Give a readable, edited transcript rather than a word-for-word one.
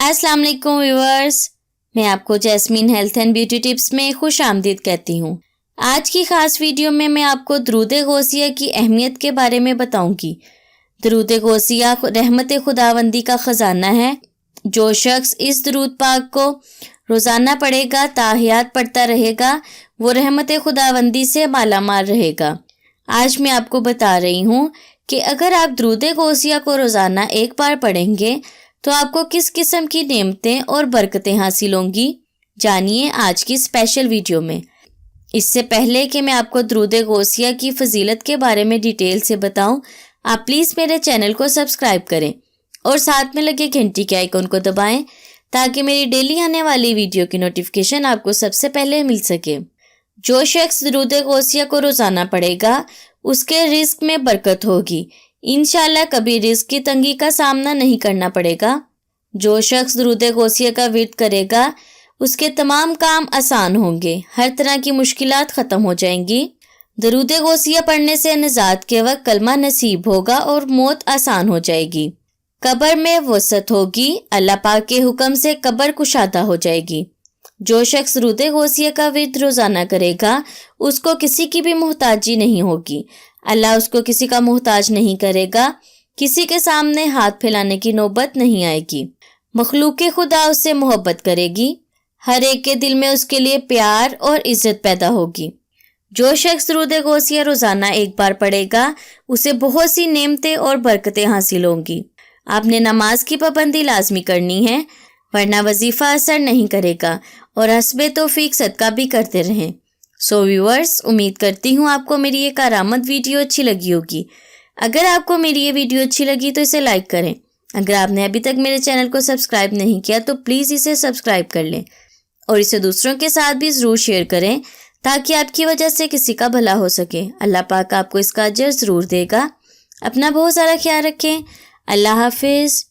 अस्सलाम वालेकुम व्यूअर्स, मैं आपको jasmine health and beauty tips में खुश आमदीद कहती हूँ। आज की ख़ास वीडियो में मैं आपको दरूद गौसिया की अहमियत के बारे में बताऊंगी। दरूद गौसिया रहमत खुदावंदी का ख़जाना है। जो शख्स इस दरूद पाक को रोज़ाना पढ़ेगा, ताहियात पढ़ता रहेगा, वो रहमत खुदावंदी से मालामाल रहेगा। आज मैं आपको बता रही हूँ कि अगर आप दरूद गौसिया को रोज़ाना एक बार पढ़ेंगे तो आपको किस किस्म की नेमतें और बरकतें हासिल होंगी, जानिए आज की स्पेशल वीडियो में। इससे पहले कि मैं आपको दरूद गौसिया की फजीलत के बारे में डिटेल से बताऊं, आप प्लीज़ मेरे चैनल को सब्सक्राइब करें और साथ में लगे घंटी के आइकन को दबाएं ताकि मेरी डेली आने वाली वीडियो की नोटिफिकेशन आपको सबसे पहले मिल सके। जो शख्स दरूद गौसिया को रोज़ाना पढ़ेगा उसके रिस्क में बरकत होगी। इंशाल्लाह कभी रिस्क की तंगी का सामना नहीं करना पड़ेगा। जो शख्स दरूद गौसिया का विर्द करेगा उसके तमाम काम आसान होंगे, हर तरह की मुश्किलात ख़त्म हो जाएंगी। दरूद गौसिया पढ़ने से निजात के वक्त कलमा नसीब होगा और मौत आसान हो जाएगी। कब्र में वसअत होगी, अल्लाह पाक के हुक्म से कब्र कुशादा हो जाएगी। जो शख्स दरूद गौसिया का विर्द रोज़ाना करेगा उसको किसी की भी मोहताजी नहीं होगी। अल्लाह उसको किसी का मोहताज नहीं करेगा, किसी के सामने हाथ फैलाने की नौबत नहीं आएगी। मखलूक खुदा उससे मोहब्बत करेगी, हर एक के दिल में उसके लिए प्यार और इज्जत पैदा होगी। जो शख्स दरूद गौसिया रोज़ाना एक बार पढ़ेगा उसे बहुत सी नेमतें और बरकतें हासिल होंगी। आपने नमाज की पाबंदी लाजमी करनी है, वरना वजीफ़ा असर नहीं करेगा, और हस्बे तौफीक सदका भी करते रहें। सो व्यूअर्स, उम्मीद करती हूँ आपको मेरी ये कारामत वीडियो अच्छी लगी होगी। अगर आपको मेरी ये वीडियो अच्छी लगी तो इसे लाइक करें। अगर आपने अभी तक मेरे चैनल को सब्सक्राइब नहीं किया तो प्लीज़ इसे सब्सक्राइब कर लें और इसे दूसरों के साथ भी ज़रूर शेयर करें ताकि आपकी वजह से किसी का भला हो सके। अल्लाह पाक आपको इसका अजर ज़रूर देगा। अपना बहुत सारा ख्याल रखें। अल्लाह हाफिज़।